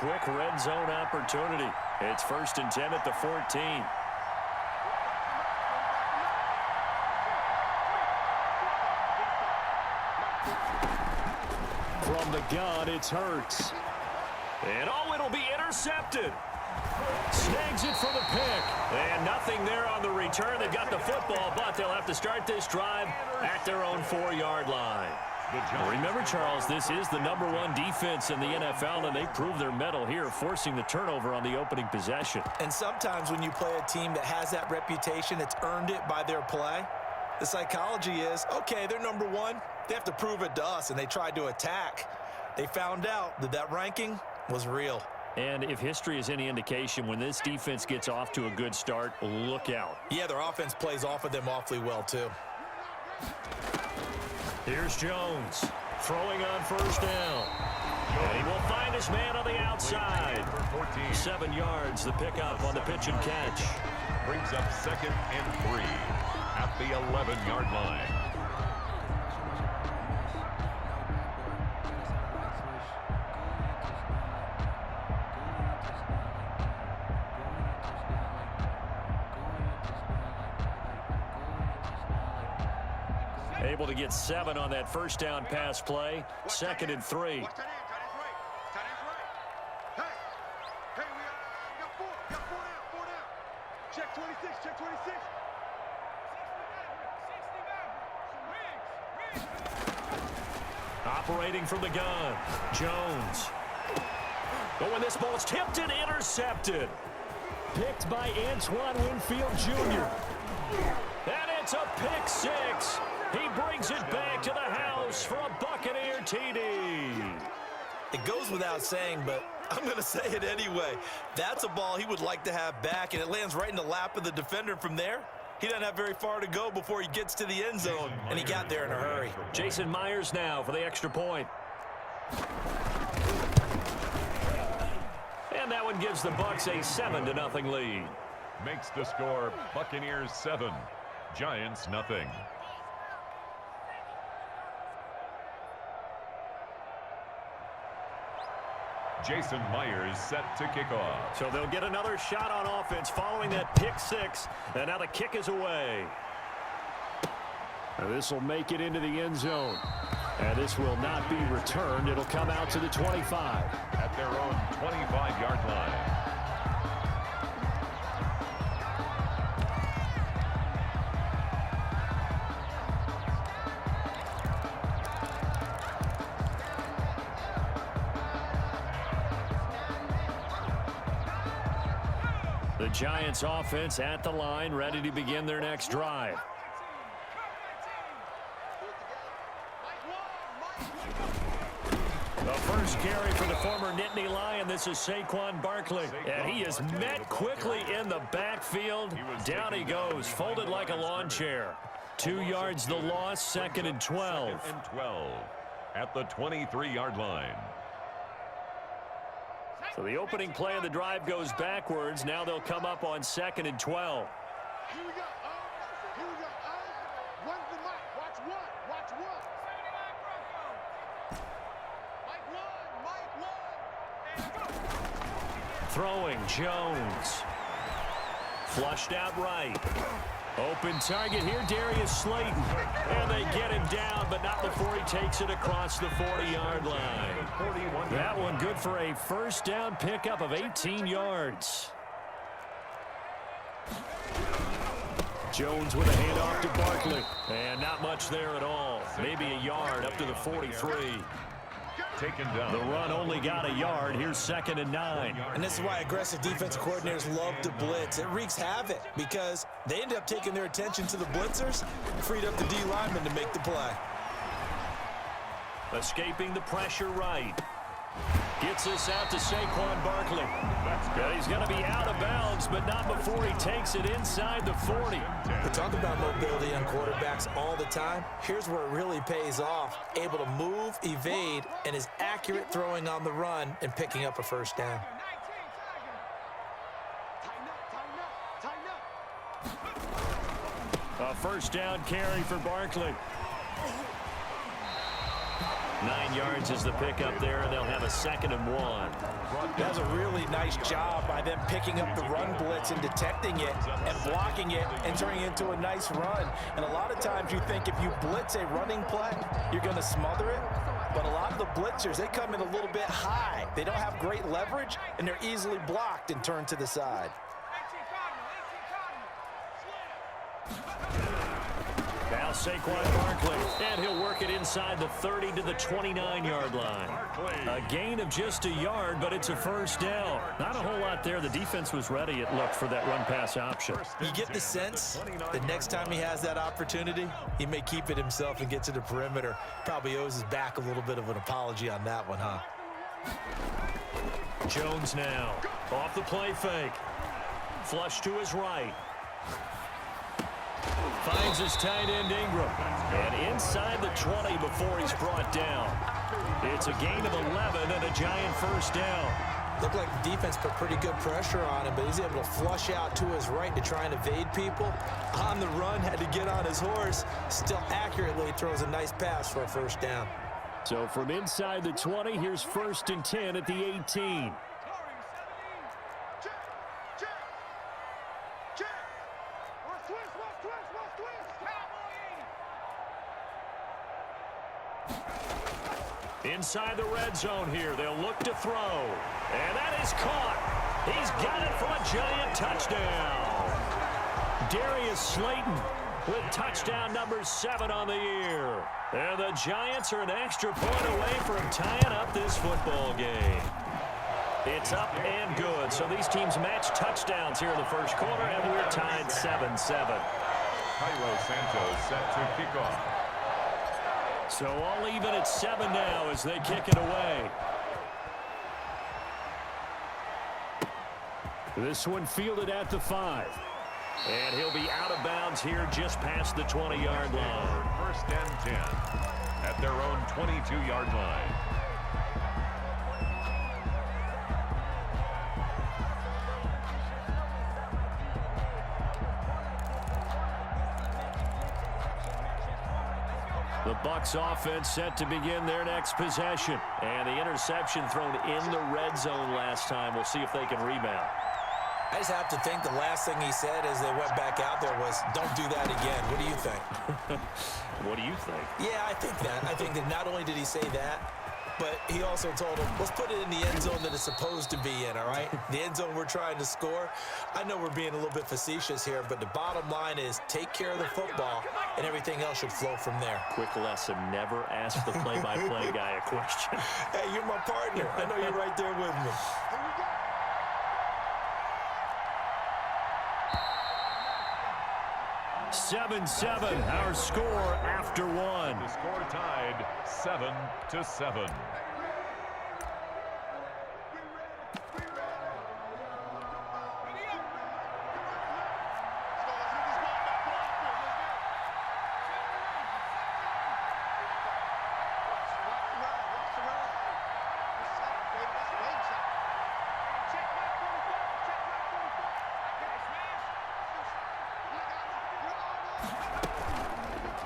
quick red zone opportunity. It's 1st and 10 at the 14. From the gun, it's Hurts. And it'll be intercepted. Snags it for the pick. And nothing there on the return. They've got the football, but they'll have to start this drive at their own 4-yard line. Remember, Charles, this is the #1 defense in the NFL, and they prove their mettle here, forcing the turnover on the opening possession. And sometimes when you play a team that has that reputation, it's earned it by their play. The psychology is, okay, they're #1. They have to prove it to us, and they tried to attack. They found out that that ranking was real. And if history is any indication, when this defense gets off to a good start, look out. Yeah, their offense plays off of them awfully well, too. Here's Jones, throwing on 1st down. And he will find his man on the outside. 7 yards, the pickup on the pitch and catch. Brings up 2nd and 3 at the 11-yard line. Able to get 7 on that 1st down pass play. 2nd and 3. Watch that end. Tight end's right. Hey, we got 4. We got 4 down. Check 26. Check 26. 60 Operating from the gun. Jones. But when this ball's tipped and intercepted. Picked by Antoine Winfield Jr. And it's a pick 6. He brings it back to the house for a Buccaneer TD. It goes without saying, but I'm going to say it anyway. That's a ball he would like to have back, and it lands right in the lap of the defender from there. He doesn't have very far to go before he gets to the end zone, and he got there in a hurry. Jason Myers now for the extra point. And that one gives the Bucs a 7-0 lead. Makes the score Buccaneers 7, Giants nothing. Jason Myers set to kick off. So they'll get another shot on offense following that pick 6. And now the kick is away. This will make it into the end zone. And this will not be returned. It'll come out to the 25. At their own 25-yard line. The Giants offense at the line, ready to begin their next drive. The first carry for the former Nittany Lion. This is Saquon Barkley. And he is met quickly in the backfield. Down he goes, folded like a lawn chair. 2 yards the loss, 2nd and 12. 2nd and 12 at the 23-yard line. So the opening play of the drive goes backwards. Now they'll come up on 2nd and 12. Here we go. Here we go. Run the mic. Watch one. Watch one. Mike 1. Throwing Jones. Flushed out right. Open target here, Darius Slayton. And they get him down, but not before he takes it across the 40-yard line. That one good for a 1st down pickup of 18 yards. Jones with a handoff to Barkley. And not much there at all. Maybe a yard up to the 43. Taken down. The run only got a yard. Here's 2nd and 9. And this is why aggressive defensive coordinators love to blitz. It wreaks havoc because they end up taking their attention to the blitzers and freed up the D lineman to make the play. Escaping the pressure right. Gets this out to Saquon Barkley. Yeah, he's going to be out of bounds, but not before he takes it inside the 40. We talk about mobility on quarterbacks all the time. Here's where it really pays off. Able to move, evade, and is accurate throwing on the run and picking up a 1st down. A 1st down carry for Barkley. 9 yards is the pickup there, and they'll have a 2nd and 1. That's a really nice job by them picking up the run blitz and detecting it and blocking it and turning it into a nice run. And a lot of times you think if you blitz a running play, you're going to smother it. But a lot of the blitzers, they come in a little bit high. They don't have great leverage, and they're easily blocked and turned to the side. Now Saquon Barkley, and he'll work it inside the 30 to the 29-yard line. A gain of just a yard, but it's a first down. Not a whole lot there. The defense was ready, it looked, for that run-pass option. You get the sense that next time he has that opportunity, he may keep it himself and get to the perimeter. Probably owes his back a little bit of an apology on that one, huh? Jones now, off the play fake. Flush to his right. Finds his tight end Ingram. And inside the 20 before he's brought down. It's a gain of 11 and a giant first down. Looked like the defense put pretty good pressure on him, but he's able to flush out to his right to try and evade people. On the run, had to get on his horse. Still accurately throws a nice pass for a first down. So from inside the 20, here's 1st and 10 at the 18. Inside the red zone here, they'll look to throw. And that is caught. He's got it for a giant touchdown. Darius Slayton with touchdown number 7 on the year. And the Giants are an extra point away from tying up this football game. It's up and good. So these teams match touchdowns here in the first quarter, and we're tied 7-7. Cairo Santos set to kick off. So all even at 7 now as they kick it away. This one fielded at the 5. And he'll be out of bounds here just past the 20-yard line. 1st and 10 at their own 22-yard line. The Bucs offense set to begin their next possession. And the interception thrown in the red zone last time. We'll see if they can rebound. I just have to think the last thing he said as they went back out there was, don't do that again. What do you think? What do you think? Yeah, I think that. I think that not only did he say that, but he also told him, let's put it in the end zone that it's supposed to be in, all right? The end zone we're trying to score. I know we're being a little bit facetious here, but the bottom line is take care of the football, and everything else should flow from there. Quick lesson, never ask the play-by-play guy a question. Hey, you're my partner. I know you're right there with me. 7-7, our score after 1. The score tied 7-7.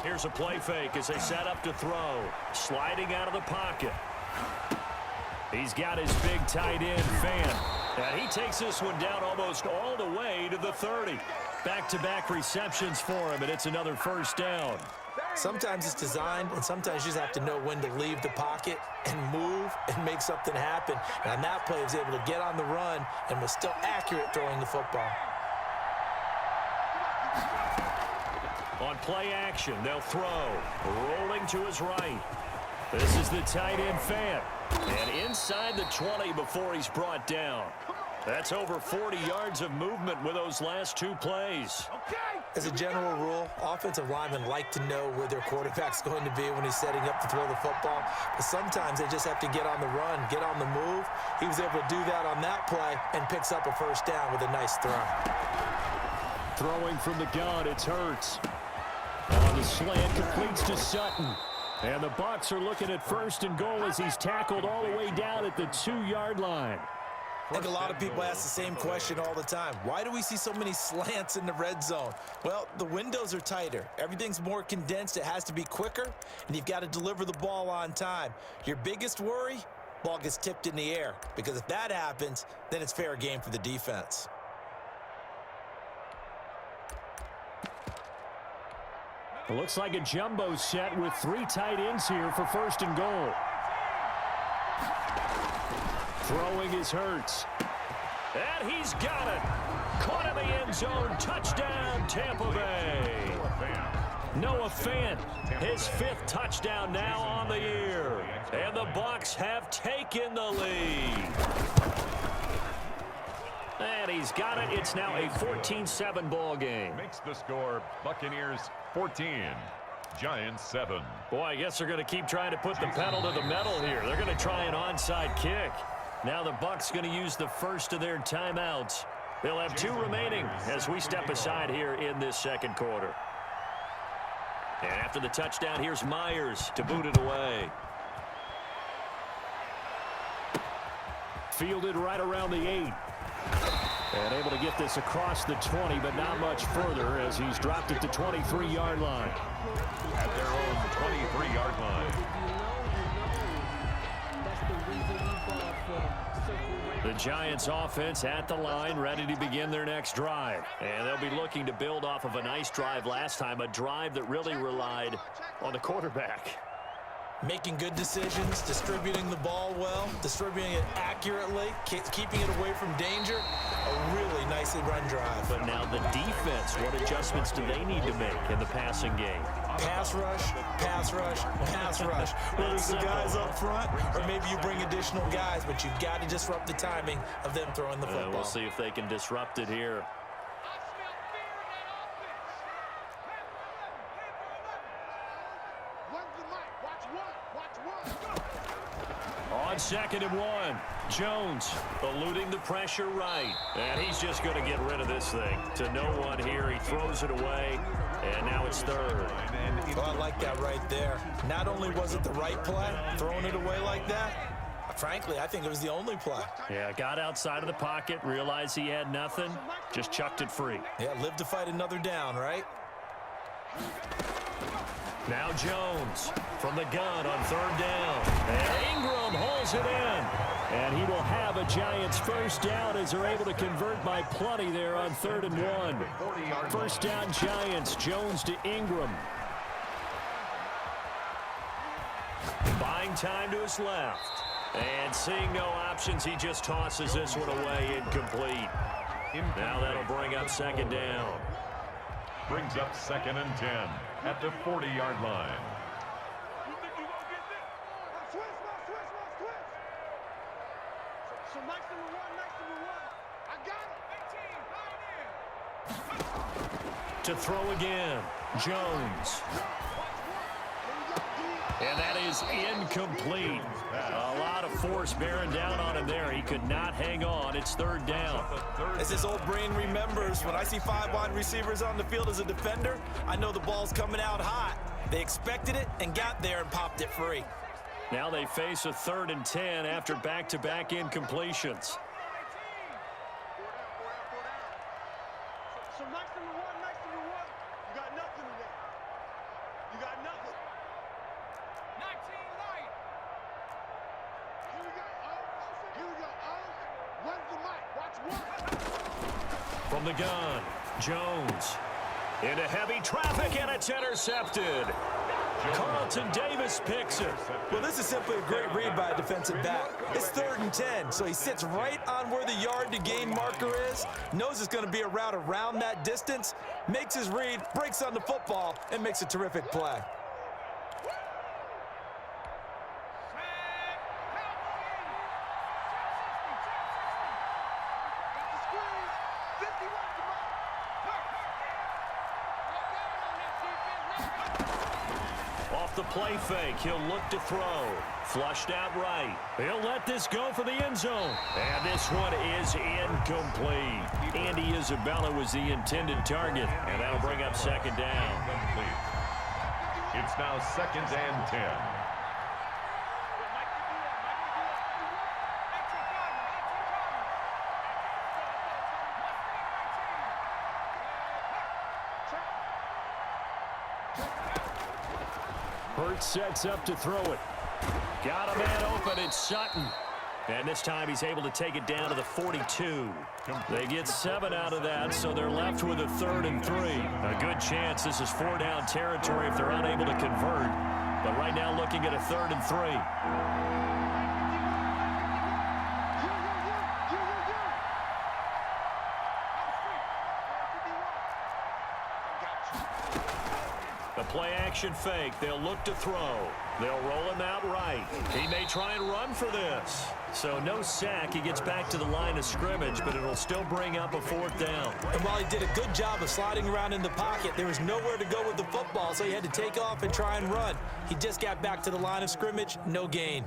Here's a play fake as they set up to throw. Sliding out of the pocket. He's got his big tight end, Fan. And he takes this one down almost all the way to the 30. Back-to-back receptions for him, and it's another first down. Sometimes it's designed, and sometimes you just have to know when to leave the pocket and move and make something happen. And on that play, he was able to get on the run and was still accurate throwing the football. On play action, they'll throw. Rolling to his right. This is the tight end, Fan. And inside the 20 before he's brought down. That's over 40 yards of movement with those last 2 plays. As a general rule, offensive linemen like to know where their quarterback's going to be when he's setting up to throw the football. But sometimes they just have to get on the run, get on the move. He was able to do that on that play and picks up a first down with a nice throw. Throwing from the gun, it's Hurts. On the slant, completes to Sutton. And the Bucs are looking at 1st and goal as he's tackled all the way down at the 2-yard line. I think a lot of people ask the same question all the time. Why do we see so many slants in the red zone? Well, the windows are tighter. Everything's more condensed. It has to be quicker, and you've got to deliver the ball on time. Your biggest worry? Ball gets tipped in the air, because if that happens, then it's fair game for the defense. It looks like a jumbo set with 3 tight ends here for 1st and goal. Throwing is Hurts. And he's got it. Caught in the end zone. Touchdown, Tampa Bay. Noah Fant, his 5th touchdown now on the year. And the Bucs have taken the lead. And he's got it. It's now a 14-7 ball game. Makes the score Buccaneers 14, Giants 7. Boy, I guess they're going to keep trying to put the pedal to the metal here. They're going to try an onside kick. Now the Bucs going to use the first of their timeouts. They'll have 2 remaining as we step aside here in this 2nd quarter. And after the touchdown, here's Myers to boot it away. Fielded right around the 8. And able to get this across the 20, but not much further as he's dropped it to 23-yard line. At their own 23-yard line. The Giants offense at the line, ready to begin their next drive. And they'll be looking to build off of a nice drive last time, a drive that really relied on the quarterback. Making good decisions, distributing the ball well, distributing it accurately, keeping it away from danger. A really nicely run drive. But now the defense, what adjustments do they need to make in the passing game? Pass rush, pass rush, pass rush. Whether it's the guys up front or maybe you bring additional guys, but you've got to disrupt the timing of them throwing the football. We'll see if they can disrupt it here. On 2nd and 1, Jones eluding the pressure right. And he's just going to get rid of this thing to no one here. He throws it away, and now it's 3rd. Well, I like that right there. Not only was it the right play, throwing it away like that, frankly, I think it was the only play. Yeah, got outside of the pocket, realized he had nothing, just chucked it free. Yeah, live to fight another down, right? Now Jones from the gun on 3rd down. And Ingram holds it in. And he will have a Giants 1st down as they're able to convert by plenty there on 3rd and 1. 1st down Giants, Jones to Ingram. Buying time to his left. And seeing no options, he just tosses this one away incomplete. Now that'll bring up 2nd down. Brings up 2nd and 10 at the 40-yard line. So Mike's number one. I got it. To throw again, Jones. And that is incomplete. A lot of force bearing down on him there. He could not hang on. It's 3rd down. As his old brain remembers, when I see 5 wide receivers on the field as a defender, I know the ball's coming out hot. They expected it and got there and popped it free. Now they face a 3rd and 10 after back-to-back incompletions. So Mike's number one. You got nothing today. You got nothing. 19 light. Here we go. Run the mic. Watch 1. From the gun, Jones. Into heavy traffic, and it's intercepted. Carlton Davis picks it. Well, this is simply a great read by a defensive back. It's 3rd and 10, so he sits right on where the yard-to-gain marker is, knows it's going to be a route around that distance, makes his read, breaks on the football, and makes a terrific play. Off the play fake, he'll look to throw. Flushed out right. He'll let this go for the end zone. And this one is incomplete. Andy Isabella was the intended target, and that'll bring up 2nd down. It's now 2nd and 10. Hurts sets up to throw it. Got a man open. It's Sutton. And this time he's able to take it down to the 42. They get 7 out of that, so they're left with a 3rd and 3. A good chance this is 4-down territory if they're unable to convert. But right now looking at a 3rd and 3. The play-action fake. They'll look to throw. They'll roll him out right. He may try and run for this. So no sack. He gets back to the line of scrimmage, but it'll still bring up a 4th down. And while he did a good job of sliding around in the pocket, there was nowhere to go with the football, so he had to take off and try and run. He just got back to the line of scrimmage. No gain.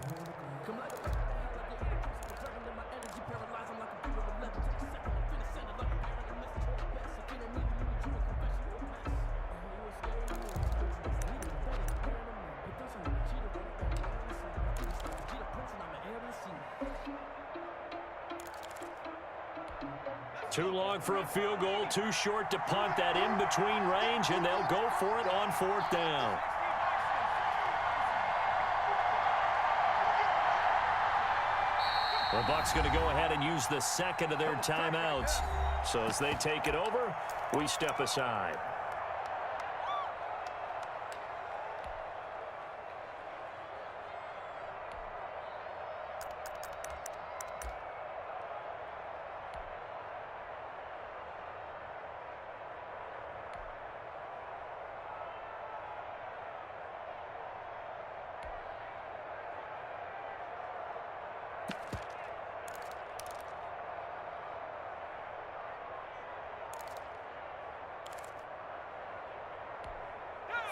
Too long for a field goal, too short to punt that in-between range, and they'll go for it on 4th down. The Bucs going to go ahead and use the second of their timeouts. So as they take it over, we step aside.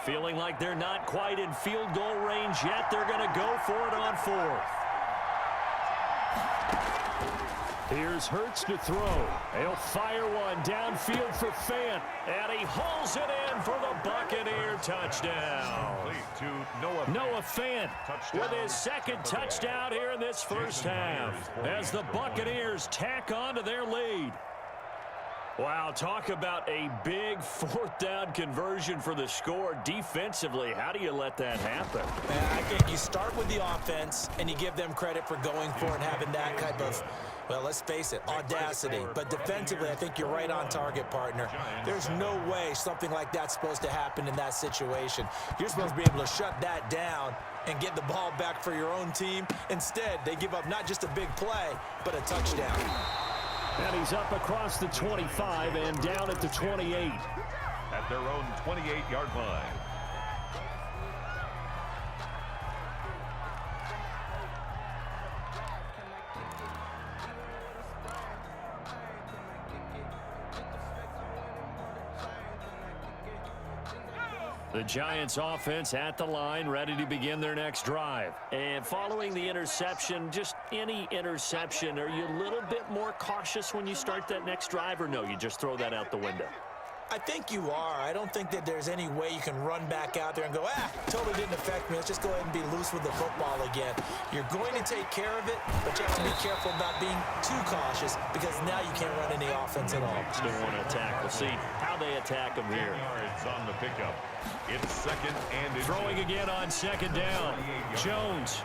Feeling like they're not quite in field goal range yet. They're going to go for it on 4th. Here's Hurts to throw. He'll fire one downfield for Fant. And he hauls it in for the Buccaneer touchdown. Noah Fant with his 2nd touchdown here in this first half as the Buccaneers tack on to their lead. Wow, talk about a big 4th down conversion for the score. Defensively, how do you let that happen? I think you start with the offense, and you give them credit for going for it and having that type of, well, let's face it, audacity. But defensively, I think you're right on target, partner. There's no way something like that's supposed to happen in that situation. You're supposed to be able to shut that down and get the ball back for your own team. Instead, they give up not just a big play, but a touchdown. And he's up across the 25 and down at the 28. At their own 28-yard line. The Giants offense at the line, ready to begin their next drive. And following the interception, just any interception, are you a little bit more cautious when you start that next drive, or no, you just throw that out the window? I think you are. I don't think that there's any way you can run back out there and go, totally didn't affect me. Let's just go ahead and be loose with the football again. You're going to take care of it, but you have to be careful about being too cautious because now you can't run any offense at all. Still want to attack. We'll see how they attack them here. Yards on the pickup. It's 2nd and throwing again on 2nd down. Jones.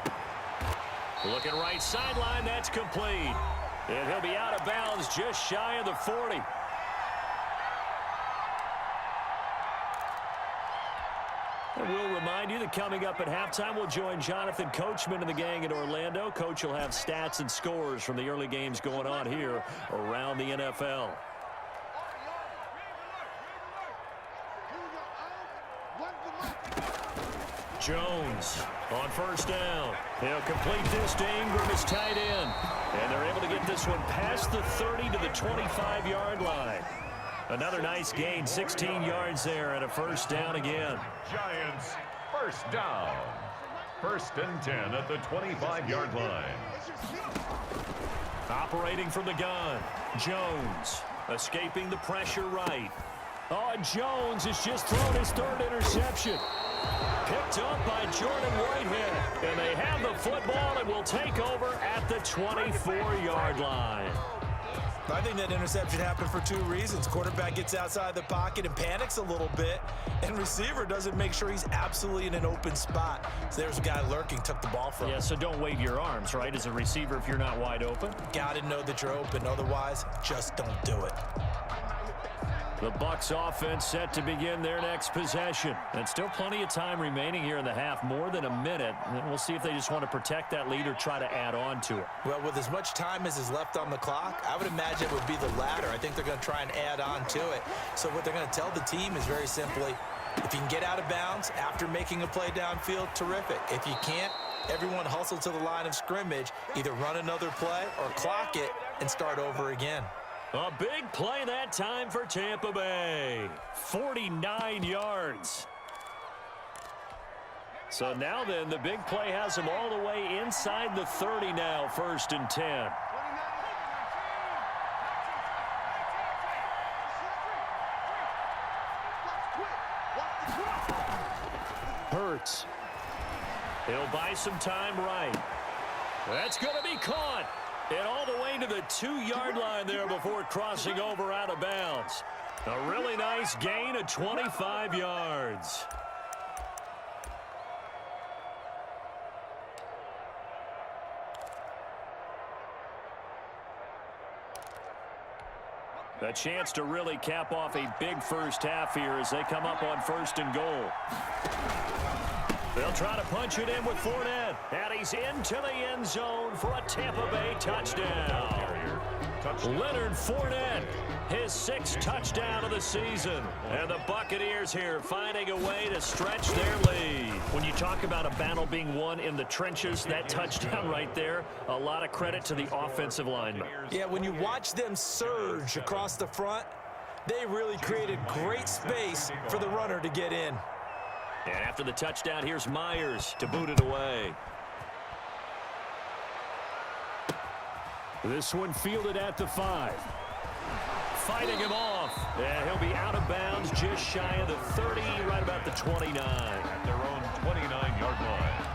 Looking right sideline. That's complete. And he'll be out of bounds just shy of the 40. And we'll remind you that coming up at halftime, we'll join Jonathan Coachman and the gang in Orlando. Coach will have stats and scores from the early games going on here around the NFL. Jones on 1st down. He'll complete this to Ingram, his tight end. And they're able to get this one past the 30 to the 25-yard line. Another nice gain, 16 yards there, and a 1st down again. Giants, 1st down. 1st and 10 at the 25-yard line. Operating from the gun, Jones escaping the pressure right. Oh, Jones has just thrown his 3rd interception. Picked up by Jordan Whitehead. And they have the football and will take over at the 24-yard line. I think that interception happened for two reasons. Quarterback gets outside the pocket and panics a little bit, and receiver doesn't make sure he's absolutely in an open spot. So there's a guy lurking, took the ball from him. Yeah, so don't wave your arms, right, as a receiver if you're not wide open. Got to know that you're open. Otherwise, just don't do it. The Bucs offense set to begin their next possession. And still plenty of time remaining here in the half, more than a minute. And we'll see if they just want to protect that lead or try to add on to it. Well, with as much time as is left on the clock, I would imagine it would be the latter. I think they're going to try and add on to it. So what they're going to tell the team is very simply, if you can get out of bounds after making a play downfield, terrific. If you can't, everyone hustle to the line of scrimmage, either run another play or clock it and start over again. A big play that time for Tampa Bay. 49 yards. So now then, the big play has them all the way inside the 30 now, 1st and 10. Hurts. He'll buy some time right. That's going to be caught. And all the way to the 2-yard line there before crossing over out of bounds. A really nice gain of 25 yards. A chance to really cap off a big first half here as they come up on 1st and goal. They'll try to punch it in with Fournette. And he's into the end zone for a Tampa Bay touchdown. Leonard Fournette, his 6th touchdown of the season. And the Buccaneers here finding a way to stretch their lead. When you talk about a battle being won in the trenches, that touchdown right there, a lot of credit to the offensive linemen. Yeah, when you watch them surge across the front, they really created great space for the runner to get in. And after the touchdown, here's Myers to boot it away. This one fielded at the 5. Fighting him off. And he'll be out of bounds just shy of the 30, right about the 29. At their own 29-yard line.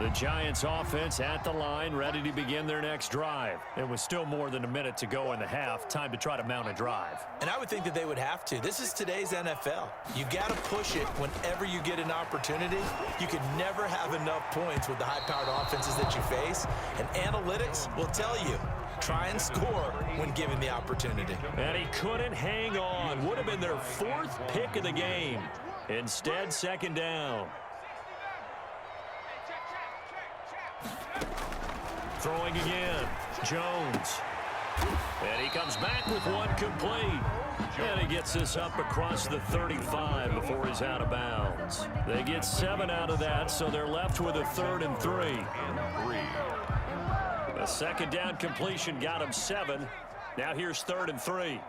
The Giants offense at the line, ready to begin their next drive. It was still more than a minute to go in the half. Time to try to mount a drive. And I would think that they would have to. This is today's NFL. You got to push it whenever you get an opportunity. You can never have enough points with the high-powered offenses that you face. And analytics will tell you, try and score when given the opportunity. And he couldn't hang on. Would have been their 4th pick of the game. Instead, 2nd down. Throwing again, Jones. And he comes back with one complete. And he gets this up across the 35 before he's out of bounds. They get 7 out of that, so they're left with a 3rd and 3. A 2nd down completion got him 7. Now here's 3rd and 3.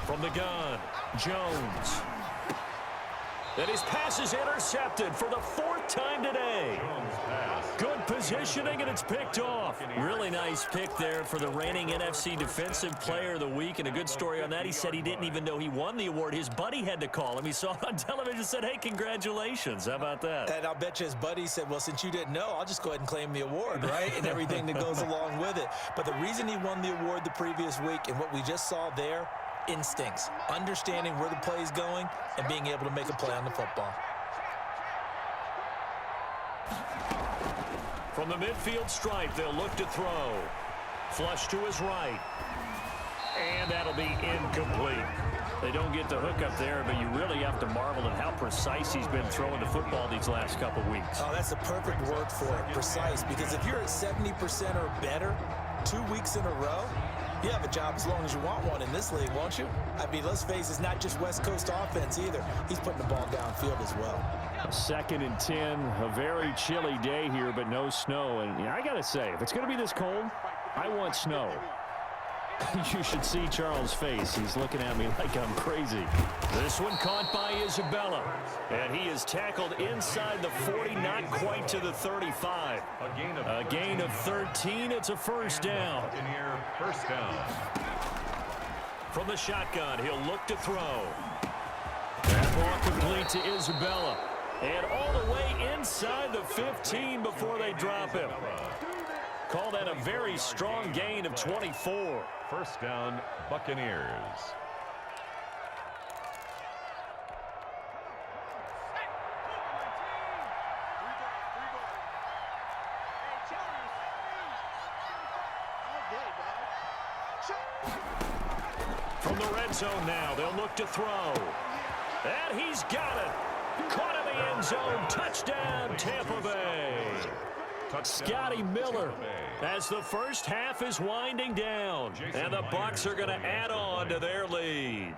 From the gun, Jones. And his pass is intercepted for the 4th time today. Good positioning, and it's picked off. Really nice pick there for the reigning NFC Defensive Player of the Week. And a good story on that, he said he didn't even know he won the award. His buddy had to call him. He saw it on television and said, hey, congratulations. How about that? And I'll bet you his buddy said, well, since you didn't know, I'll just go ahead and claim the award, right? And everything that goes along with it. But the reason he won the award the previous week and what we just saw there, instincts, understanding where the play is going, and being able to make a play on the football. From the midfield stripe, they'll look to throw. Flush to his right. And that'll be incomplete. They don't get the hook up there, but you really have to marvel at how precise he's been throwing the football these last couple weeks. Oh, that's the perfect word for it, precise, because if you're at 70% or better 2 weeks in a row, you have a job as long as you want one in this league, won't you? I mean, let's face it, it's not just West Coast offense either. He's putting the ball downfield as well. 2nd and 10, a very chilly day here, but no snow. And I got to say, if it's going to be this cold, I want snow. You should see Charles' face. He's looking at me like I'm crazy. This one caught by Isabella. And he is tackled inside the 40, not quite to the 35. A gain of 13. It's a first down. First down. From the shotgun, he'll look to throw. That ball complete to Isabella. And all the way inside the 15 before they drop him. Call that a very strong gain of 24. First down, Buccaneers. From the red zone now, they'll look to throw. And he's got it. Caught in the end zone. Touchdown, Tampa Bay. Scotty Miller as the first half is winding down. And the Bucs are going to add on to their lead.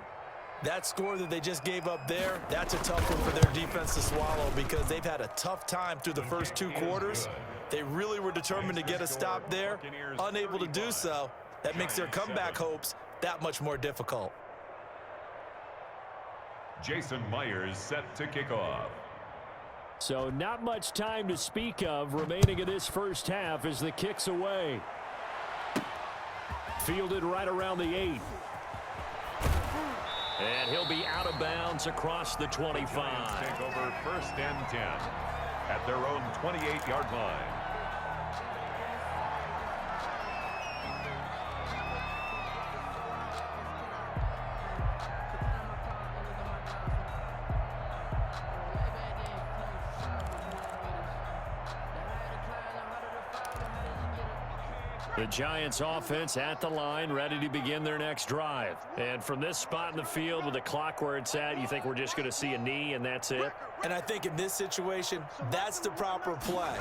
That score that they just gave up there, that's a tough one for their defense to swallow because they've had a tough time through the first 2 quarters. They really were determined to get a stop there. Unable to do so, that makes their comeback hopes that much more difficult. Jason Myers set to kick off. So not much time to speak of remaining in this first half as the kick's away. Fielded right around the 8. And he'll be out of bounds across the 25. Take over first and 10 at their own 28-yard line. The Giants offense at the line, ready to begin their next drive. And from this spot in the field with the clock where it's at, you think we're just going to see a knee and that's it? And I think in this situation, that's the proper play.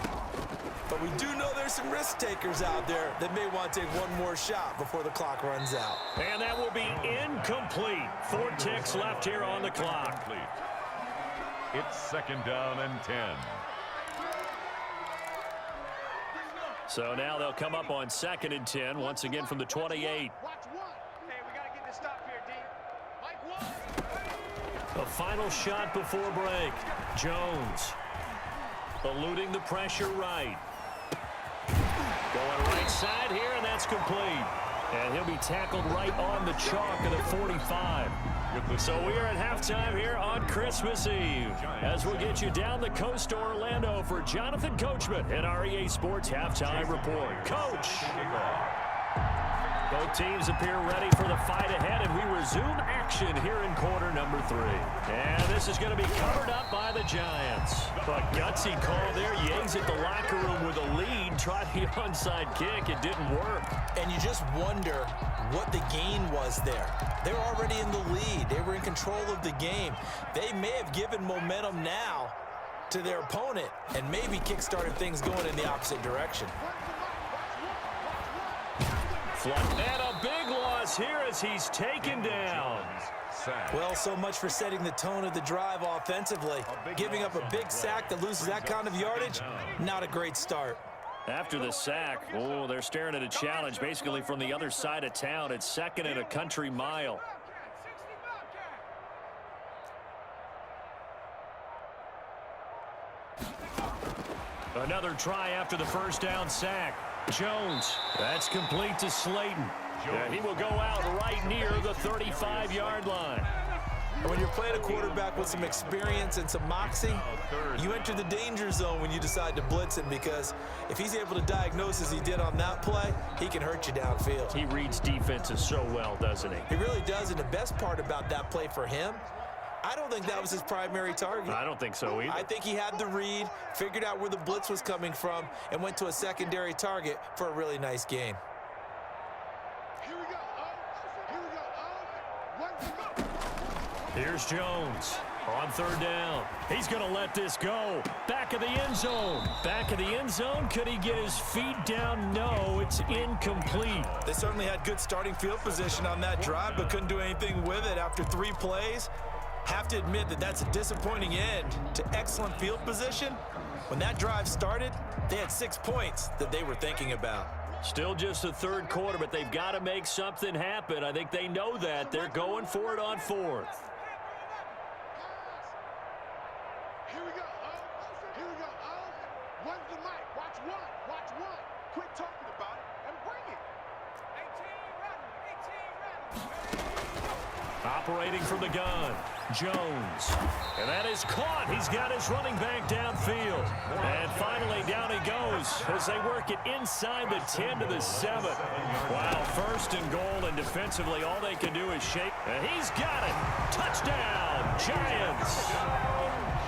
But we do know there's some risk takers out there that may want to take one more shot before the clock runs out. And that will be incomplete. 4 ticks left here on the clock. It's second down and 10. So now they'll come up on second and 10, once again from the 28. Hey, we got to get this stop here, D. Mike, A final shot before break. Jones eluding the pressure right. Going right side here, and that's complete. And he'll be tackled right on the chalk of the 45. So we are at halftime here on Christmas Eve as we'll get you down the coast to Orlando for Jonathan Coachman and our EA Sports Halftime Report. Coach! Both teams appear ready for the fight ahead, and we resume action here in quarter number 3. And this is going to be covered up by the Giants. But gutsy call there. Yates at the locker room with a lead. Tried the onside kick. It didn't work. And you just wonder what the gain was there. They were already in the lead. They were in control of the game. They may have given momentum now to their opponent and maybe kick-started things going in the opposite direction. And a big loss here as he's taken down. Well, so much for setting the tone of the drive offensively. Giving up a big sack that loses that kind of yardage, not a great start. After the sack, oh, they're staring at a challenge basically from the other side of town. It's second and a country mile. Another try after the first down sack. Jones, that's complete to Slayton. And he will go out right near the 35-yard line. And when you're playing a quarterback with some experience and some moxie, you enter the danger zone when you decide to blitz him, because if he's able to diagnose as he did on that play, he can hurt you downfield. He reads defenses so well, doesn't he? He really does, and the best part about that play for him, I don't think that was his primary target. I don't think so either. I think he had the read, figured out where the blitz was coming from, and went to a secondary target for a really nice gain. here we go. Here we go. Here's Jones on third down. He's going to let this go. Back of the end zone. Back of the end zone. Could he get his feet down? No, it's incomplete. They certainly had good starting field position on that drive, but couldn't do anything with it after 3 plays. Have to admit that that's a disappointing end to excellent field position. When that drive started, they had 6 points that they were thinking about. Still just the third quarter, but they've got to make something happen. I think they know that. They're going for it on fourth. Here we go. Here we go. When's the mic? Watch one. Watch one. Quit talking about it and bring it. 18 ready. Operating from the gun, Jones. And that is caught. He's got his running back downfield. And finally, down he goes as they work it inside the 10 to the 7. Wow, first and goal, and defensively, all they can do is shake. And he's got it. Touchdown, Giants.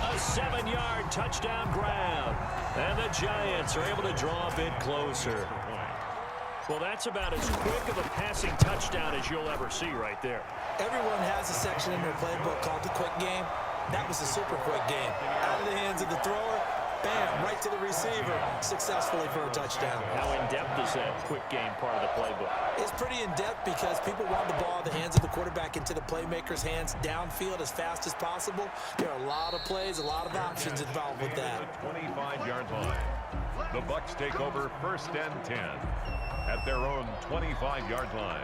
A 7-yard touchdown grab. And the Giants are able to draw a bit closer. Well, that's about as quick of a passing touchdown as you'll ever see right there. Everyone has a section in their playbook called the quick game. That was a super quick game. Out of the hands of the thrower, bam, right to the receiver, successfully for a touchdown. How in-depth is that quick game part of the playbook? It's pretty in-depth because people want the ball in the hands of the quarterback into the playmaker's hands downfield as fast as possible. There are a lot of plays, a lot of options involved with that. 25-yard line. The Bucs take over 1st and 10 at their own 25-yard line.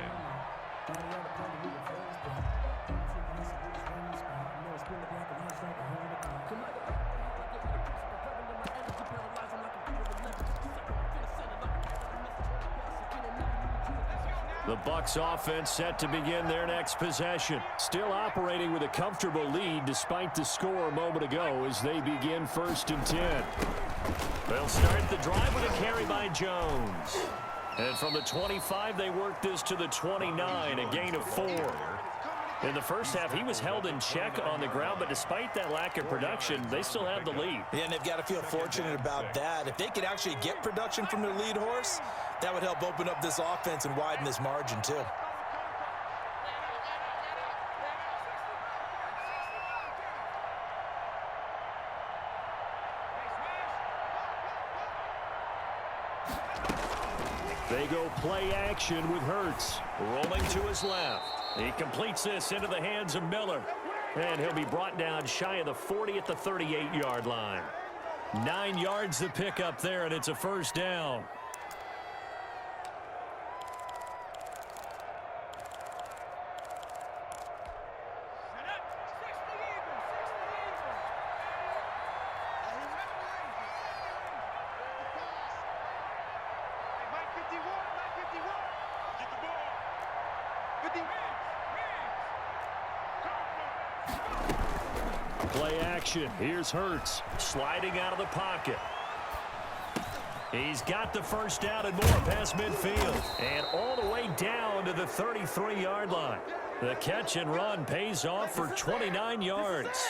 The Bucs offense set to begin their next possession. Still operating with a comfortable lead despite the score a moment ago as they begin 1st and 10. They'll start the drive with a carry by Jones. And from the 25, they work this to the 29, a gain of 4. In the first half, he was held in check on the ground, but despite that lack of production, they still have the lead. Yeah, and they've got to feel fortunate about that. If they could actually get production from their lead horse, that would help open up this offense and widen this margin, too. They go play action with Hurts. Rolling to his left. He completes this into the hands of Miller. And he'll be brought down shy of the 40 at the 38-yard line. 9 yards to pick up there, and it's a first down. Play action. Here's Hurts sliding out of the pocket. He's got the first down and more past midfield. And all the way down to the 33-yard line. The catch and run pays off for 29 yards.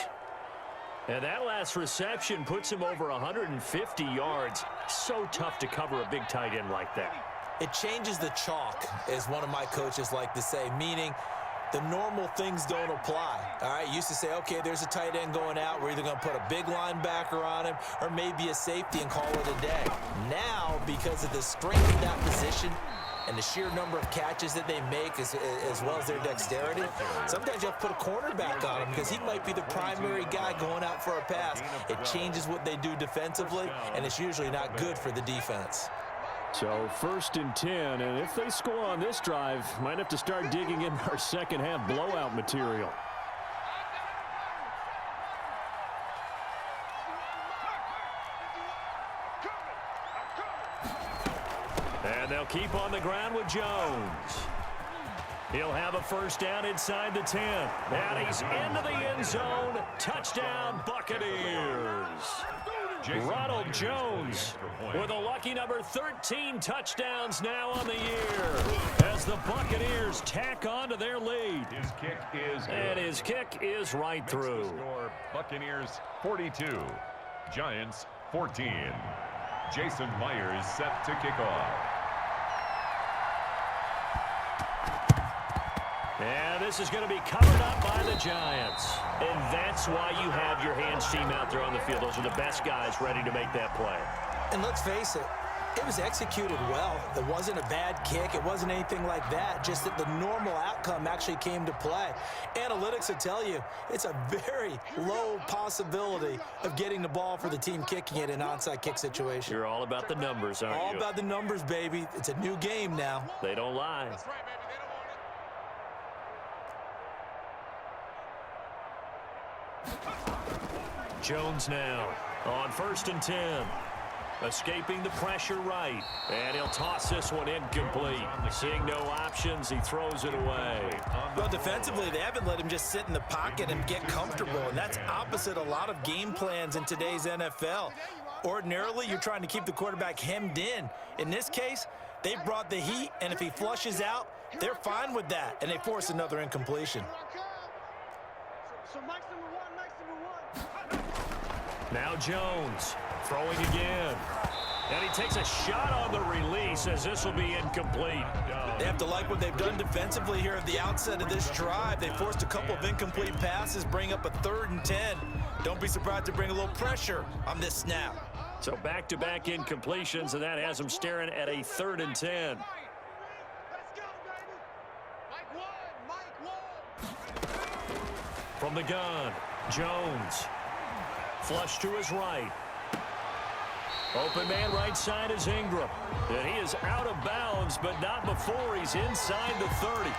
And that last reception puts him over 150 yards. So tough to cover a big tight end like that. It changes the chalk, as one of my coaches like to say, meaning the normal things don't apply. All right, used to say, okay, there's a tight end going out. We're either going to put a big linebacker on him or maybe a safety and call it a day. Now, because of the strength of that position and the sheer number of catches that they make as well as their dexterity, sometimes you have to put a cornerback on him because he might be the primary guy going out for a pass. It changes what they do defensively, and it's usually not good for the defense. So 1st and 10, and if they score on this drive, might have to start digging in our second half blowout material. And they'll keep on the ground with Jones. He'll have a first down inside the 10. And he's into the end zone. Touchdown, Buccaneers. Ronald Jones with a lucky number 13 touchdowns now on the year as the Buccaneers tack on to their lead. His kick is good. And his kick is right through. Score, Buccaneers 42, Giants 14. Jason Myers set to kick off. And this is going to be covered up by the Giants. And that's why you have your hands team out there on the field. Those are the best guys ready to make that play. And let's face it, It was executed well. It wasn't a bad kick. It wasn't anything like that. Just that the normal outcome actually came to play. Analytics will tell you it's a very low possibility of getting the ball for the team kicking it in an onside kick situation. You're all about the numbers, aren't you? All about the numbers, baby. It's a new game now. They don't lie. That's right, baby. They don't want it. Jones now on 1st and 10. Escaping the pressure right. And he'll toss this one incomplete. Seeing no options, he throws it away. Well, defensively, they haven't let him just sit in the pocket and get comfortable, and that's opposite a lot of game plans in today's NFL. Ordinarily, you're trying to keep the quarterback hemmed in. In this case, they brought the heat, and if he flushes out, they're fine with that, and they force another incompletion. So Mike's number one. Now Jones throwing again. And he takes a shot on the release as this will be incomplete. They have to like what they've done defensively here at the outset of this drive. They forced a couple of incomplete passes, bring up a 3rd and 10. Don't be surprised to bring a little pressure on this snap. So back-to-back incompletions, and that has him staring at a 3rd and 10. Let's go, baby. Mike one. From the gun, Jones. Flush to his right. Open man right side is Ingram. And he is out of bounds, but not before he's inside the 30.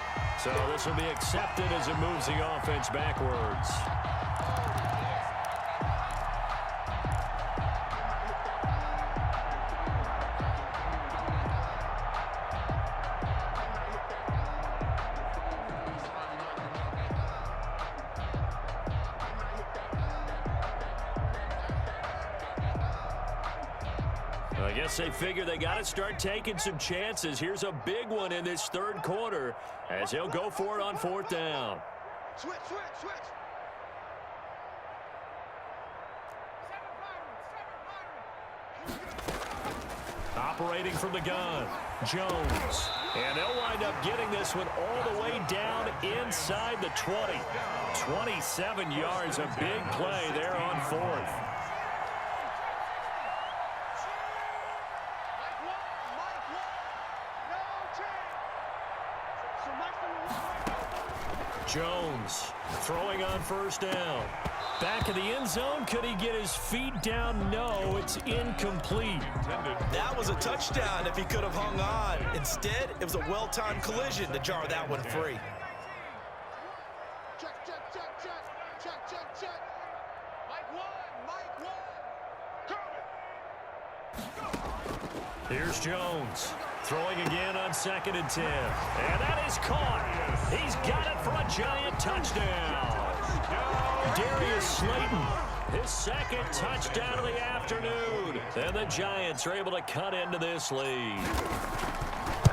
So this will be accepted as it moves the offense backwards. I guess they figure they got to start taking some chances. Here's a big one in this 3rd quarter as he'll go for it on 4th down. Switch. Operating from the gun, Jones. And they'll wind up getting this one all the way down inside the 20. 27 yards, a big play there on 4th. Jones throwing on 1st down. Back of the end zone. Could he get his feet down? No, it's incomplete. That was a touchdown if he could have hung on. Instead, it was a well-timed collision to jar that one free. Check. Mike one. Here's Jones throwing again on 2nd and 10. And that is caught. He's got it for a giant touchdown. Darius Slayton, his 2nd touchdown of the afternoon. And the Giants are able to cut into this lead.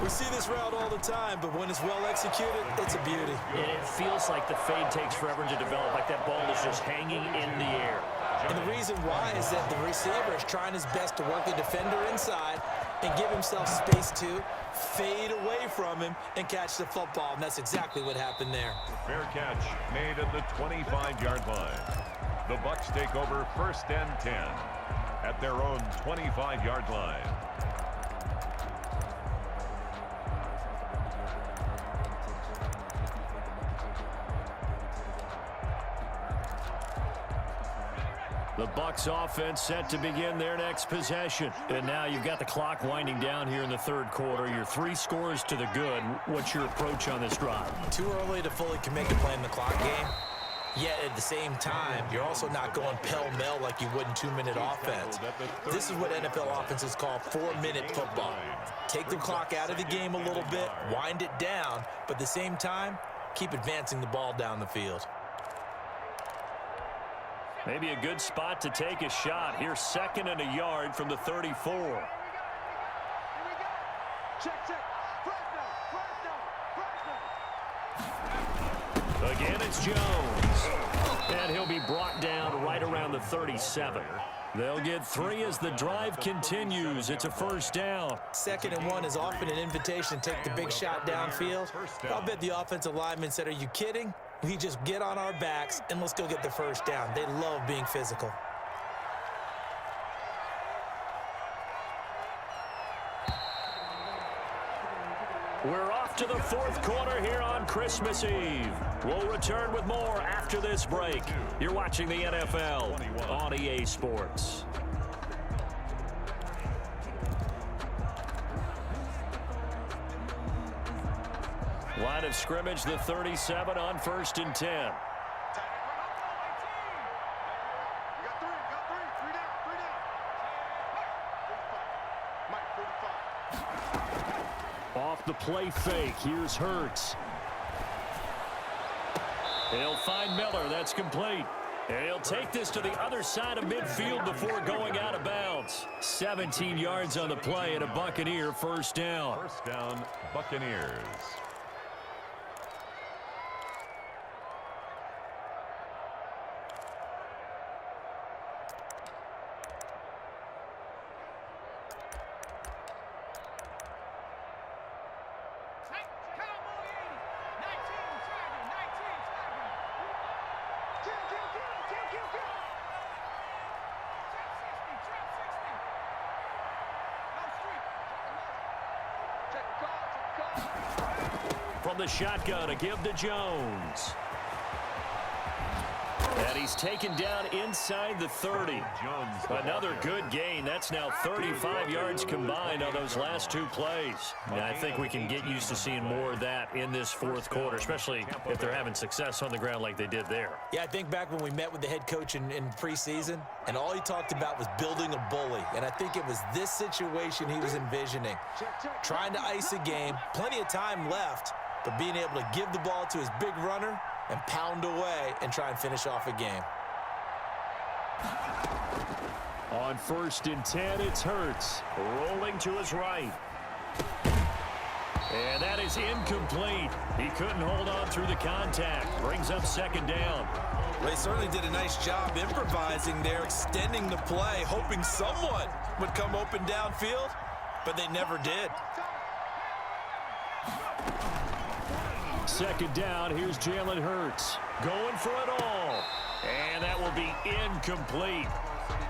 We see this route all the time, but when it's well executed, it's a beauty. It feels like the fade takes forever to develop, like that ball is just hanging in the air. And the reason why is that the receiver is trying his best to work the defender inside and give himself space to fade away from him and catch the football, and that's exactly what happened there. Fair catch made at the 25-yard line. The Bucs take over 1st and 10 at their own 25-yard line. The Bucs offense set to begin their next possession. And now you've got the clock winding down here in the 3rd quarter. You're 3 scores to the good. What's your approach on this drive? Too early to fully commit to playing the clock game. Yet at the same time, you're also not going pell-mell like you would in 2-minute offense. This is what NFL offenses call 4-minute football. Take the clock out of the game a little bit, wind it down, but at the same time, keep advancing the ball down the field. Maybe a good spot to take a shot. Here's 2nd and a yard from the 34. Here we go. Check. First down. Again, it's Jones. And he'll be brought down right around the 37. They'll get 3 as the drive continues. It's a 1st down. 2nd and 1 is often an invitation to take the big shot downfield. I'll bet the offensive linemen said, are you kidding? We just get on our backs and let's go get the 1st down. They love being physical. We're off to the fourth quarter here on Christmas Eve. We'll return with more after this break. You're watching the NFL on EA Sports. Line of scrimmage, the 37 on 1st and 10. You got three down. Mike, 45. Off the play fake, here's Hurts. He'll find Miller, that's complete. And he'll take this to the other side of midfield before going out of bounds. 17 yards on the play and a Buccaneer first down. First down, Buccaneers. From the shotgun, a give to Jones. And he's taken down inside the 30. Another good gain. That's now 35 yards combined on those last two plays. And I think we can get used to seeing more of that in this fourth quarter, especially if they're having success on the ground like they did there. Yeah, I think back when we met with the head coach in preseason, and all he talked about was building a bully. And I think it was this situation he was envisioning. Trying to ice a game, plenty of time left, but being able to give the ball to his big runner and pound away and try and finish off a game. On 1st and 10, it's Hurts. Rolling to his right. And that is incomplete. He couldn't hold on through the contact. Brings up 2nd down. They certainly did a nice job improvising there, extending the play, hoping someone would come open downfield, but they never did. 2nd down, here's Jalen Hurts. Going for it all. And that will be incomplete.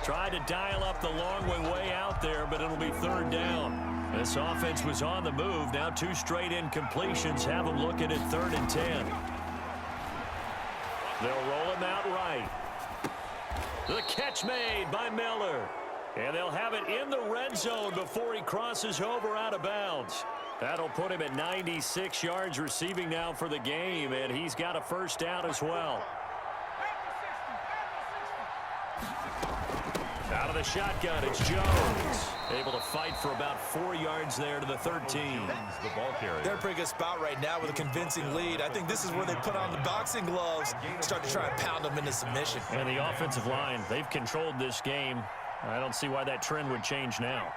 Tried to dial up the long way out there, but it'll be 3rd down. This offense was on the move. Now 2 straight incompletions have them looking at 3rd and 10. They'll roll him out right. The catch made by Miller. And they'll have it in the red zone before he crosses over out of bounds. That'll put him at 96 yards receiving now for the game, and he's got a first down as well. Out of the shotgun, it's Jones. Able to fight for about 4 yards there to the 13. The ball carrier. They're in a pretty good spot right now with a convincing lead. I think this is where they put on the boxing gloves, start to try and pound them into submission. And the offensive line, they've controlled this game. I don't see why that trend would change now.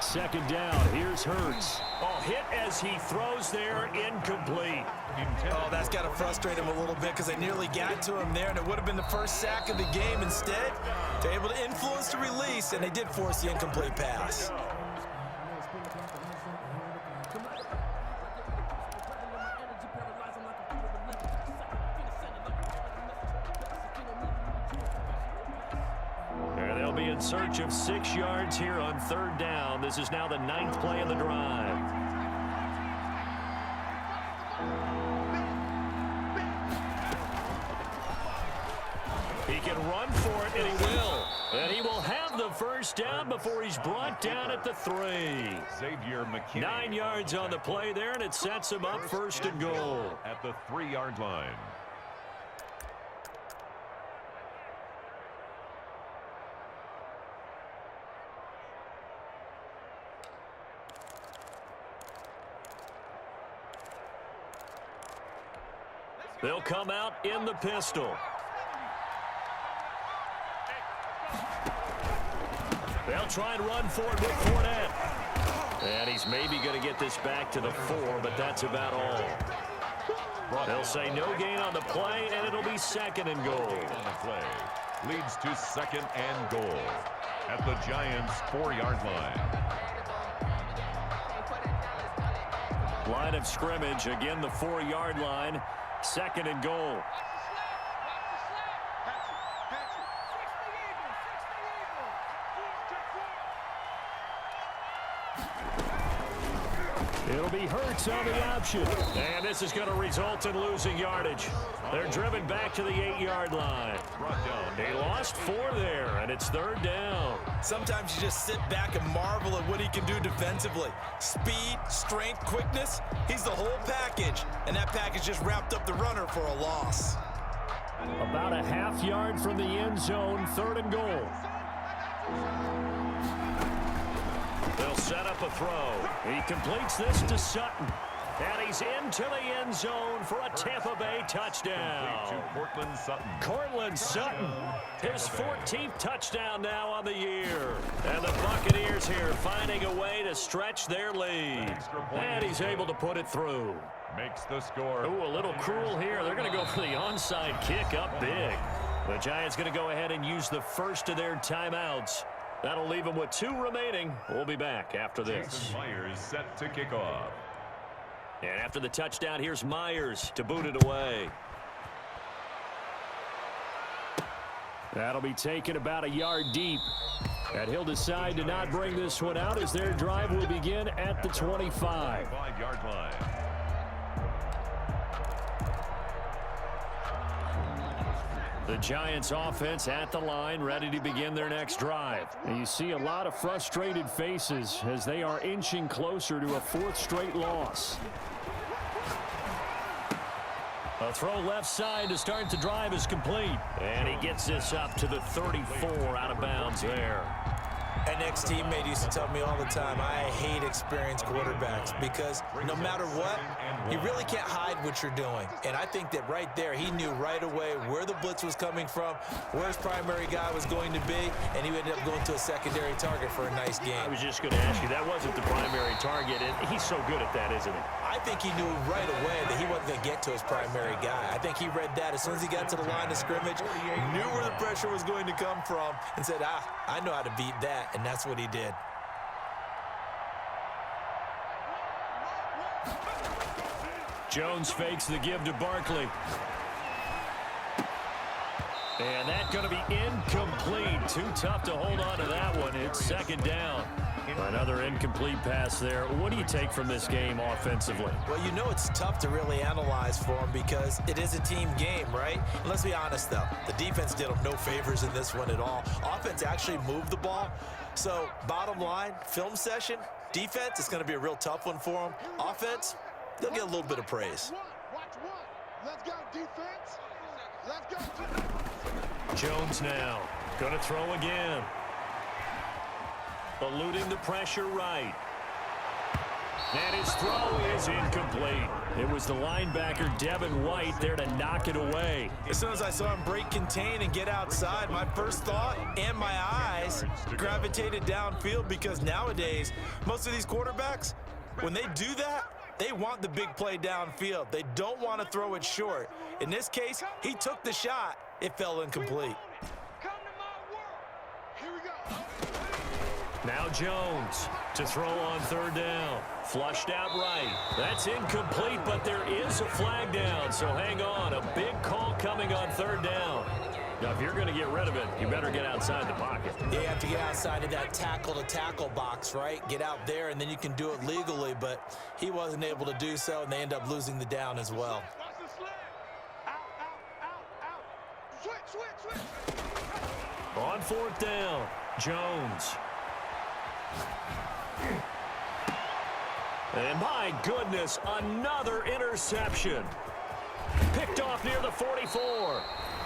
2nd down, here's Hurts. Oh, hit as he throws there, incomplete. Oh, that's got to frustrate him a little bit because they nearly got to him there, and it would have been the first sack of the game. Instead, they're able to influence the release, and they did force the incomplete pass. In search of 6 yards here on 3rd down. This is now the 9th play of the drive. He can run for it, and he will. And he will have the first down before he's brought down at the 3. Xavier McKinney. 9 yards on the play there, and it sets him up 1st and goal. At the 3-yard line. They'll come out in the pistol. They'll try and run for it with Fournette. And he's maybe going to get this back to the 4, but that's about all. They'll say no gain on the play, and it'll be 2nd and goal. On the play leads to 2nd and goal at the Giants' 4-yard line. Line of scrimmage, again the 4-yard line. 2nd and goal. It'll be Hurts on the option. And this is going to result in losing yardage. They're driven back to the 8-yard line. He lost 4 there, and it's 3rd down. Sometimes you just sit back and marvel at what he can do defensively. Speed, strength, quickness, he's the whole package. And that package just wrapped up the runner for a loss. About a half-yard from the end zone, 3rd and goal. They'll set up a throw. He completes this to Sutton. And he's into the end zone for a Tampa Bay touchdown. To Cortland Sutton. Cortland Sutton, his 14th touchdown now on the year. And the Buccaneers here finding a way to stretch their lead. And he's able to put it through. Makes the score. Ooh, a little cruel here. They're going to go for the onside kick up big. The Giants going to go ahead and use the first of their timeouts. That'll leave them with 2 remaining. We'll be back after this. Jason Myers set to kick off. And after the touchdown, here's Myers to boot it away. That'll be taken about a yard deep. And he'll decide to not bring this one out as their drive will begin at the 25. 5-yard line. The Giants offense at the line, ready to begin their next drive. And you see a lot of frustrated faces as they are inching closer to a 4th straight loss. A throw left side to start the drive is complete. And he gets this up to the 34 out of bounds there. An ex-teammate used to tell me all the time, I hate experienced quarterbacks because no matter what, you really can't hide what you're doing. And I think that right there, he knew right away where the blitz was coming from, where his primary guy was going to be, and he ended up going to a secondary target for a nice game. I was just going to ask you, that wasn't the primary target, and he's so good at that, isn't he? I think he knew right away that he wasn't going to get to his primary guy. I think he read that as soon as he got to the line of scrimmage, knew where the pressure was going to come from, and said, I know how to beat that, and that's what he did. Jones fakes the give to Barkley. And that's going to be incomplete. Too tough to hold on to that one. It's 2nd down. Another incomplete pass there. What do you take from this game offensively? Well, you know it's tough to really analyze for him because it is a team game, right? And let's be honest, though. The defense did him no favors in this one at all. Offense actually moved the ball. So, bottom line, film session, defense, it's going to be a real tough one for them. Offense, they'll get a little bit of praise. Watch one. Let's go, defense. Let's go. Jones now. Going to throw again. Eluding the pressure right. And his throw is incomplete. It was the linebacker, Devin White, there to knock it away. As soon as I saw him break contain and get outside, my first thought and my eyes gravitated downfield because nowadays, most of these quarterbacks, when they do that, they want the big play downfield. They don't want to throw it short. In this case, he took the shot. It fell incomplete. Come to my world. Here we go. Now Jones to throw on 3rd down. Flushed out right. That's incomplete, but there is a flag down, so hang on. A big call coming on 3rd down. Now, if you're going to get rid of it, you better get outside the pocket. You have to get outside of that tackle-to-tackle box, right? Get out there, and then you can do it legally, but he wasn't able to do so, and they end up losing the down as well. Watch the slant. Out. Switch. On 4th down, Jones. And my goodness, another interception. Picked off near the 44.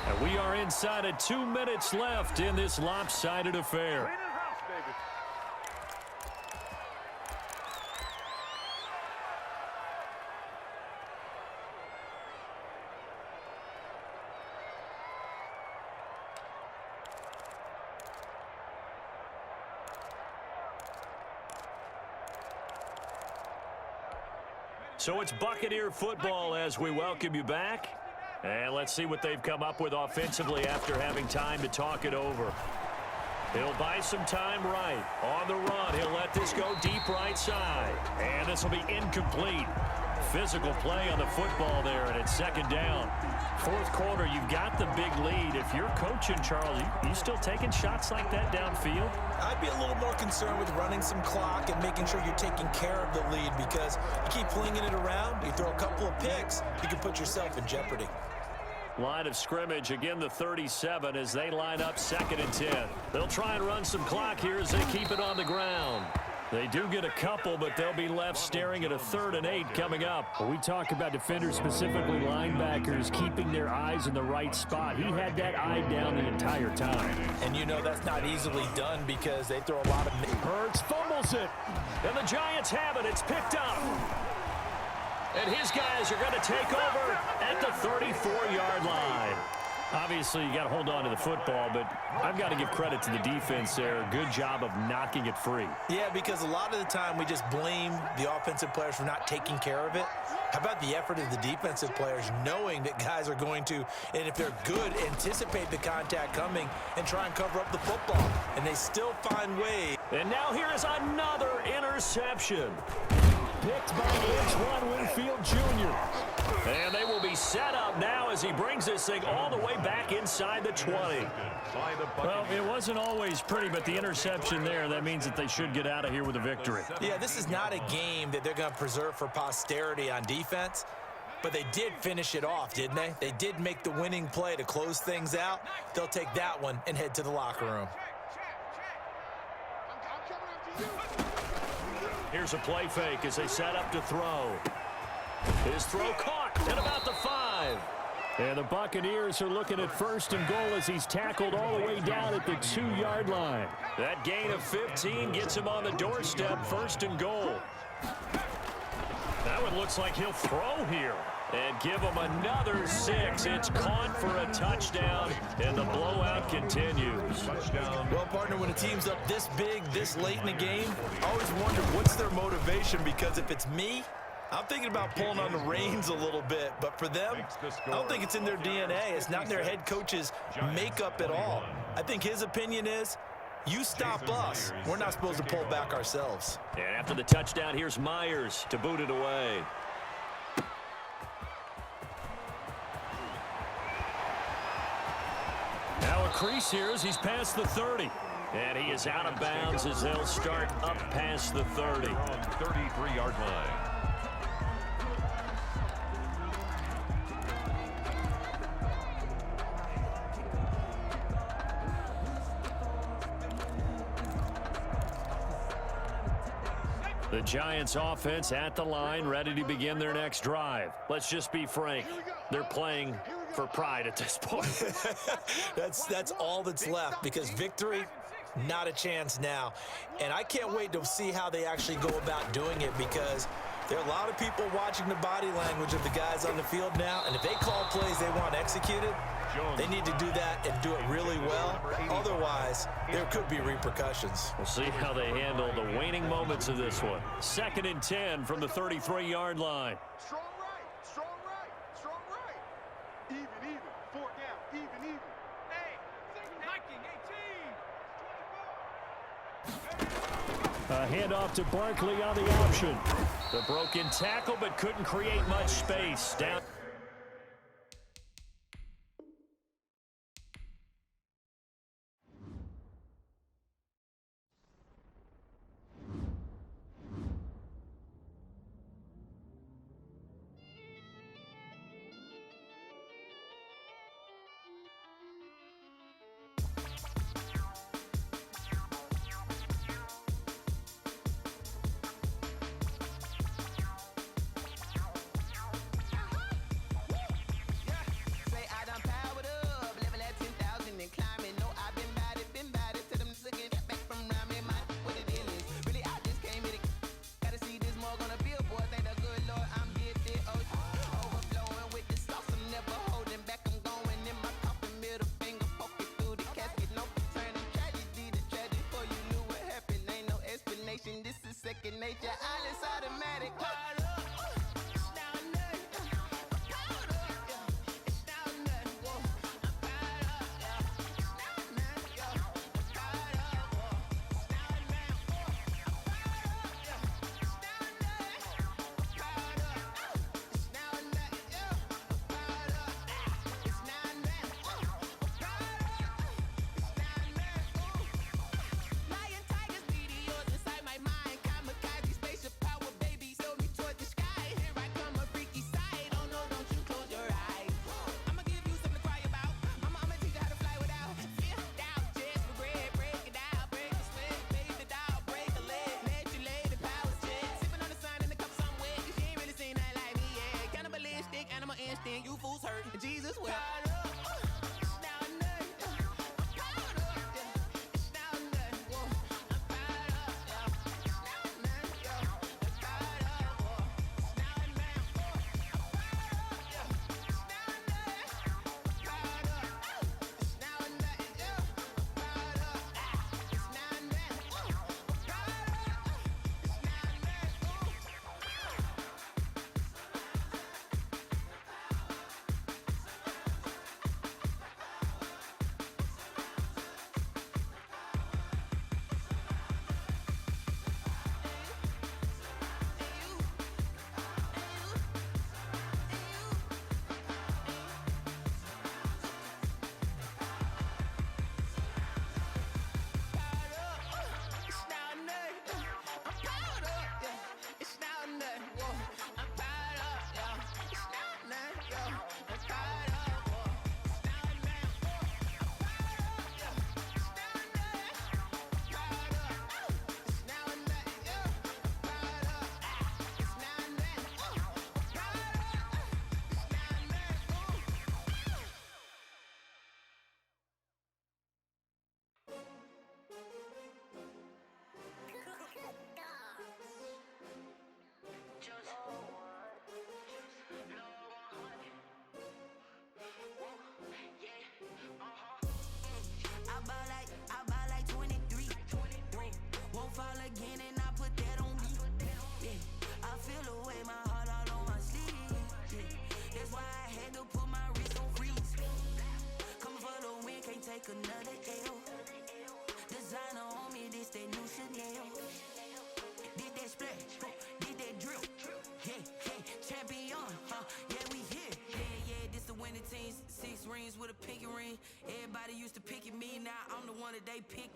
And we are inside of 2 minutes left in this lopsided affair. So it's Buccaneer football as we welcome you back. And let's see what they've come up with offensively after having time to talk it over. He'll buy some time right. On the run, he'll let this go deep right side. And this will be incomplete. Physical play on the football there, and it's second down. Fourth quarter, you've got the big lead. If you're coaching, Charles, you still taking shots like that downfield? I'd be a little more concerned with running some clock and making sure you're taking care of the lead, because you keep flinging it around, you throw a couple of picks, you can put yourself in jeopardy. Line of scrimmage, again the 37 as they line up 2nd and 10. They'll try and run some clock here as they keep it on the ground. They do get a couple, but they'll be left staring at a 3rd and 8 coming up. We talk about defenders, specifically linebackers, keeping their eyes in the right spot. He had that eye down the entire time. And you know that's not easily done because they throw a lot of... Hurts fumbles it, and the Giants have it. It's picked up. And his guys are going to take over at the 34-yard line. Obviously, you got to hold on to the football, but I've got to give credit to the defense there. Good job of knocking it free. Yeah, because a lot of the time we just blame the offensive players for not taking care of it. How about the effort of the defensive players knowing that guys are going to, and if they're good, anticipate the contact coming and try and cover up the football, and they still find ways. And now here is another interception. Picked by Antoine Winfield Jr. And they will be set up now as he brings this thing all the way back inside the 20. Well, it wasn't always pretty, but the interception there, that means that they should get out of here with a victory. Yeah, this is not a game that they're going to preserve for posterity on defense, but they did finish it off, didn't they? They did make the winning play to close things out. They'll take that one and head to the locker room. Here's a play fake as they set up to throw. His throw caught at about the 5. And the Buccaneers are looking at 1st and goal as he's tackled all the way down at the 2-yard line. That gain of 15 gets him on the doorstep, 1st and goal. That one looks like he'll throw here and give him another 6. It's caught for a touchdown, and the blowout continues. Well, partner, when a team's up this big, this late in the game, I always wonder what's their motivation, because if it's me, I'm thinking about pulling on the reins a little bit. But for them, I don't think it's in their DNA. It's not in their head coach's makeup at all. I think his opinion is, you stop us. We're not supposed to pull back ourselves. And after the touchdown, here's Myers to boot it away. Now a crease here as he's past the 30. And he is out of bounds as they'll start up past the 30. 33-yard line. The Giants offense at the line, ready to begin their next drive. Let's just be frank. They're playing for pride at this point. That's all that's left, because victory, not a chance now. And I can't wait to see how they actually go about doing it, because there are a lot of people watching the body language of the guys on the field now, and if they call plays they want executed, they need to do that and do it really well. Otherwise, there could be repercussions. We'll see how they handle the waning moments of this one. 2nd and 10 from the 33-yard line. Strong right, strong right, strong right. Even, 4 down, even. Hey, hiking, 18. A handoff to Barkley on the option. The broken tackle, but couldn't create much space. Down.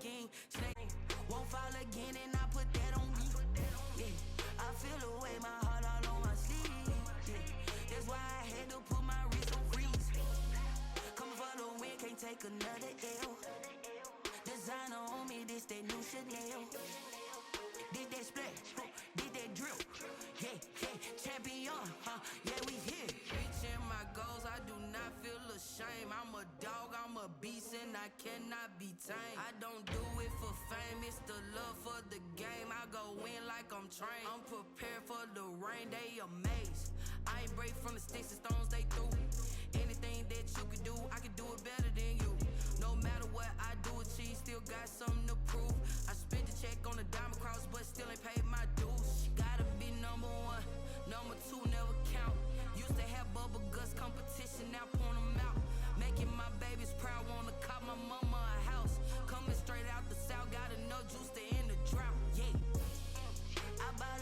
shaking. Won't fall again, and I put that on me. Yeah, I feel the way, my heart all on my sleeve. Yeah, that's why I had to put my wrist on freeze. Coming for the win, can't take another L. Designer on me, this that new Chanel. Did that split, did that drill. Yeah, champion, yeah, we here. Reaching my goals, I do not feel ashamed. I'm a dog, I'm a beast, and I cannot be tamed. I don't do it for fame, it's the love for the game. I go in like I'm trained. I'm prepared for the rain, they amazed. I ain't break from the sticks and stones they threw. Anything that you can do, I can do it better than you. No matter what I do, achieve, still got something to prove. I spent the check on the diamond cross, but still ain't paid my dues. Gotta be number one, number two never count. Used to have bubble guts competition, now point them out. Making my babies proud, wanna cop my mama a house. Coming straight out the south, got enough juice to end the drought. Yeah, I buy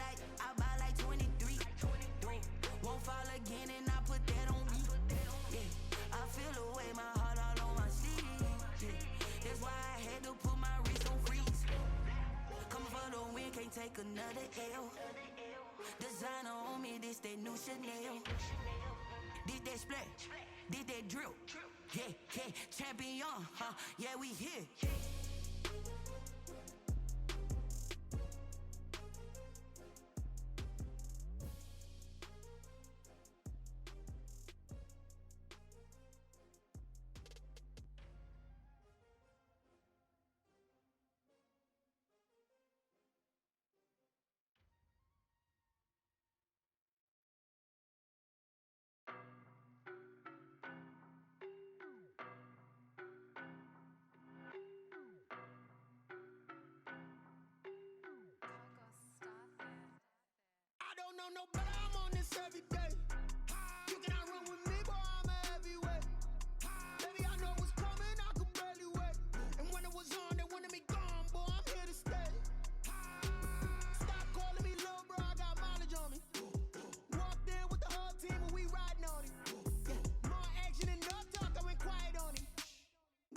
like 23. Won't fall again, and I put that on me. Yeah, I feel the way, my heart all on my sleeve. Yeah, that's why I had to put my wrist on freeze. Coming for the win, can't take another L. Designer on me, this that new Chanel. Did that split, did that drill. Yeah, champion, yeah, we here. I don't know no better, I'm on this every day. You cannot run with me, boy, I'm a heavyweight. Baby, I know what's coming, I could barely wait. And when it was on, they wanted me gone, boy, I'm here to stay. Stop calling me little bro, I got mileage on me. Walked in with the whole team and we riding on it. More action and no talk, I went quiet on it.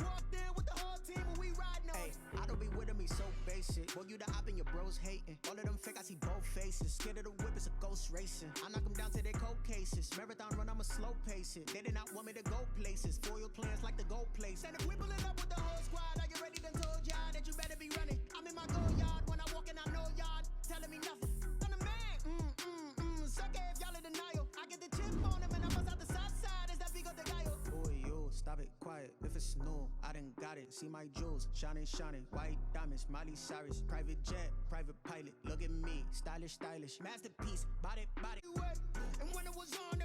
Walked in with the whole team and we riding on it. I don't be with me so basic. Boy, you the op and your bros hating. All of them fake, I see both faces. Scared of the whip, it's a ghost racing. I knock them down to their cold cases. Marathon run, I'ma slow pace it. They did not want me to go places. Foil plans like the gold place. And if we pulling up with the whole squad, are you ready? Done told y'all that you better be running. I'm in my go yard when I walk in, I know y'all telling me nothing. I'm the man, suck it if y'all in denial. I get the chip on him and I bust out the south side. Is that big of the guy? Boy, yo, stop it, quiet. If it's new, I done got it. See my jewels, shining, white diamonds, Miley Cyrus, private jet, private pilot. Look at me, stylish, masterpiece, body. And when it was on,